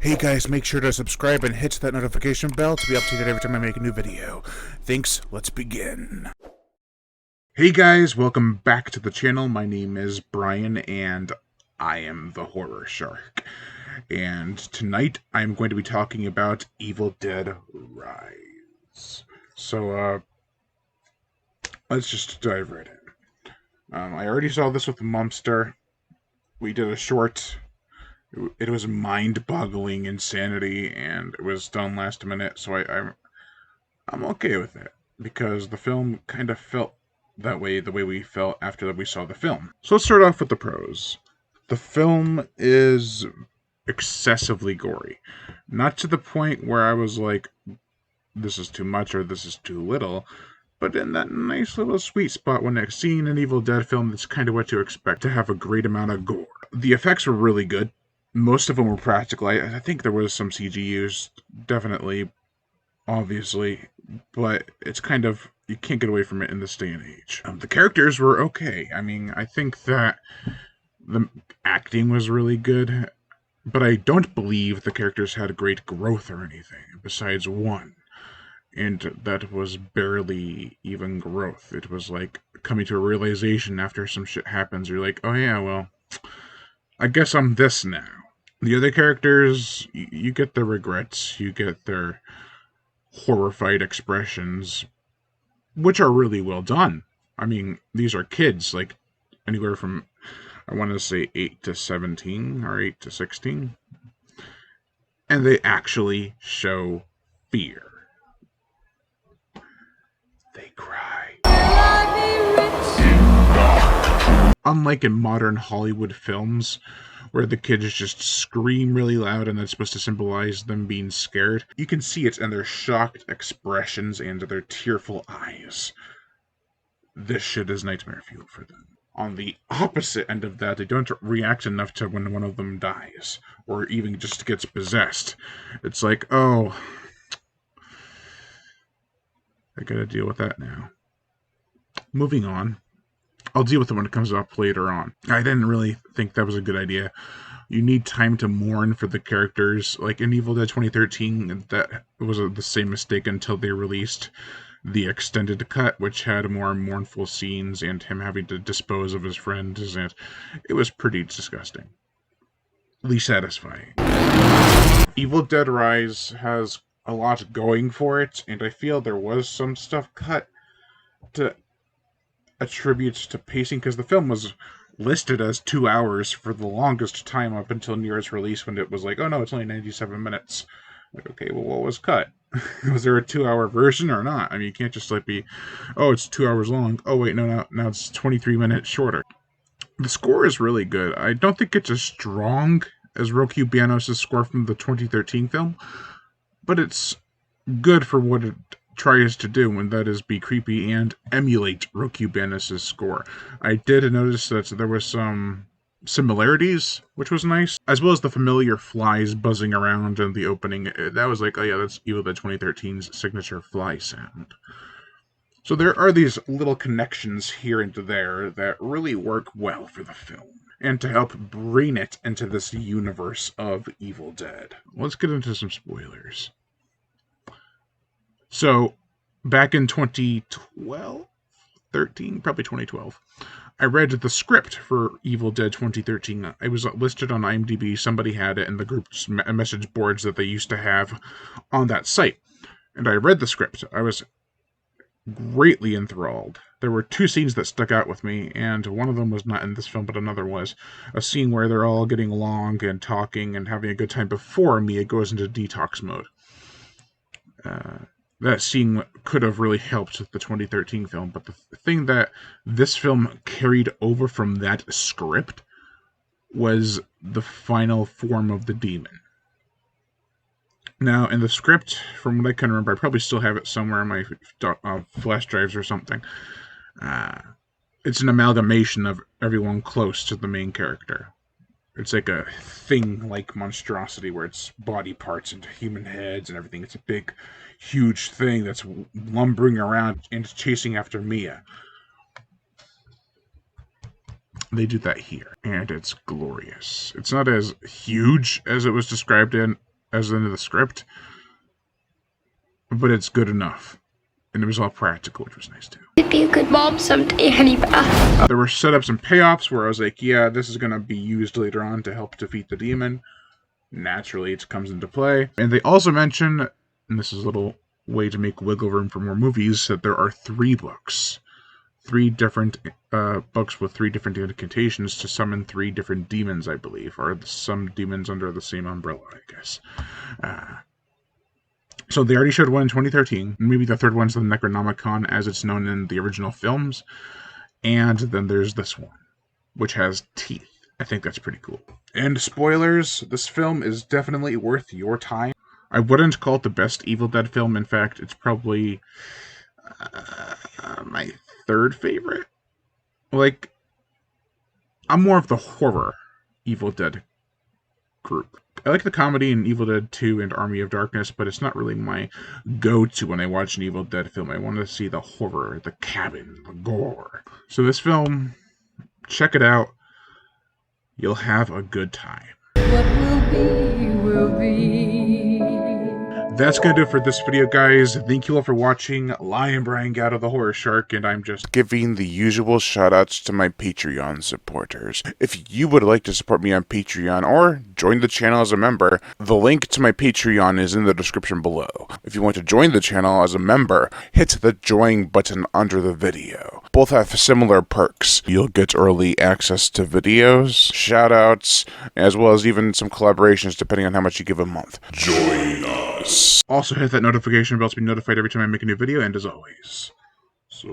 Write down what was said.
Hey guys, make sure to subscribe and hit that notification bell to be updated every time I make a new video. Thanks, let's begin. Hey guys, welcome back to the channel. My name is Brian and I am the Horror Shark. And tonight I'm going to be talking about Evil Dead Rise. So, let's just dive right in. I already saw this with Monster. We did a short. It was mind-boggling insanity, and it was done last minute, so I'm okay with it because the film kind of felt that way, the way we felt after we saw the film. So let's start off with the pros. The film is excessively gory, not to the point where I was like, this is too much or this is too little, but in that nice little sweet spot when seeing an Evil Dead film, that's kind of what you expect, to have a great amount of gore. The effects were really good. Most of them were practical. I think there was some CG used, definitely, obviously, but it's kind of, you can't get away from it in this day and age. The characters were okay. I mean, I think that the acting was really good, but I don't believe the characters had great growth or anything, besides one. And that was barely even growth. It was like coming to a realization after some shit happens. You're like, oh yeah, well, I guess I'm this now. The other characters, you get their regrets, you get their horrified expressions, which are really well done. I mean, these are kids, like anywhere from, I want to say 8 to 17 or 8 to 16. And they actually show fear. They cry. Unlike in modern Hollywood films, where the kids just scream really loud and that's supposed to symbolize them being scared, you can see it in their shocked expressions and their tearful eyes. This shit is nightmare fuel for them. On the opposite end of that, they don't react enough to when one of them dies, or even just gets possessed. It's like, oh, I gotta deal with that now. Moving on. I'll deal with it when it comes up later on. I didn't really think that was a good idea. You need time to mourn for the characters. Like in Evil Dead 2013, that was the same mistake until they released the extended cut, which had more mournful scenes and him having to dispose of his friends, and it was pretty disgusting. At least satisfying. Evil Dead Rise has a lot going for it, and I feel there was some stuff cut to attribute to pacing, because the film was listed as 2 hours for the longest time up until near its release, when it was like, oh no, it's only 97 minutes. Like, okay, well, what was cut? Was there a 2-hour version or not? I mean, you can't just like be, oh, it's 2 hours long. Oh wait, no, now it's 23 minutes shorter. The score is really good. I don't think it's as strong as Roku Banos' score from the 2013 film, but it's good for what it tries to do, and that is be creepy and emulate Roku Banos' score. I did notice that there was some similarities, which was nice, as well as the familiar flies buzzing around in the opening. That was like, oh yeah, that's Evil Dead 2013's signature fly sound. So there are these little connections here and there that really work well for the film, and to help bring it into this universe of Evil Dead. Let's get into some spoilers. So, back in 2012, 13, probably 2012, I read the script for Evil Dead 2013. It was listed on IMDb. Somebody had it in the group's message boards that they used to have on that site. And I read the script. I was greatly enthralled. There were 2 scenes that stuck out with me, and one of them was not in this film, but another was. A scene where they're all getting along and talking and having a good time before Mia goes into detox mode. That scene could have really helped the 2013 film, but the thing that this film carried over from that script was the final form of the demon. Now, in the script, from what I can remember, I probably still have it somewhere on my flash drives or something. It's an amalgamation of everyone close to the main character. It's like a thing-like monstrosity where it's body parts and human heads and everything. It's a big, huge thing that's lumbering around and chasing after Mia. They do that here, and it's glorious. It's not as huge as it was described in as in the script, but it's good enough. And it was all practical, which was nice too. Be a good mom someday, Hannibal. There were setups and payoffs where I was like, yeah, this is going to be used later on to help defeat the demon. Naturally, it comes into play. And they also mention, and this is a little way to make wiggle room for more movies, that there are 3 books. 3 different books with 3 different incantations to summon 3 different demons, I believe. Or some demons under the same umbrella, I guess. So they already showed one in 2013. Maybe the third one's the Necronomicon, as it's known in the original films. And then there's this one, which has teeth. I think that's pretty cool. And spoilers, this film is definitely worth your time. I wouldn't call it the best Evil Dead film. In fact, it's probably my 3rd favorite. Like, I'm more of the horror Evil Dead group. I like the comedy in Evil Dead 2 and Army of Darkness, but it's not really my go-to when I watch an Evil Dead film. I want to see the horror, the cabin, the gore. So this film, check it out. You'll have a good time. What will be, will be. That's going to do it for this video, guys. Thank you all for watching. Lion Brian Gatto, the Horror Shark, and I'm just giving the usual shoutouts to my Patreon supporters. If you would like to support me on Patreon or join the channel as a member, the link to my Patreon is in the description below. If you want to join the channel as a member, hit the join button under the video. Both have similar perks. You'll get early access to videos, shoutouts, as well as even some collaborations depending on how much you give a month. Join us. Also hit that notification bell to be notified every time I make a new video, and as always, subscribe.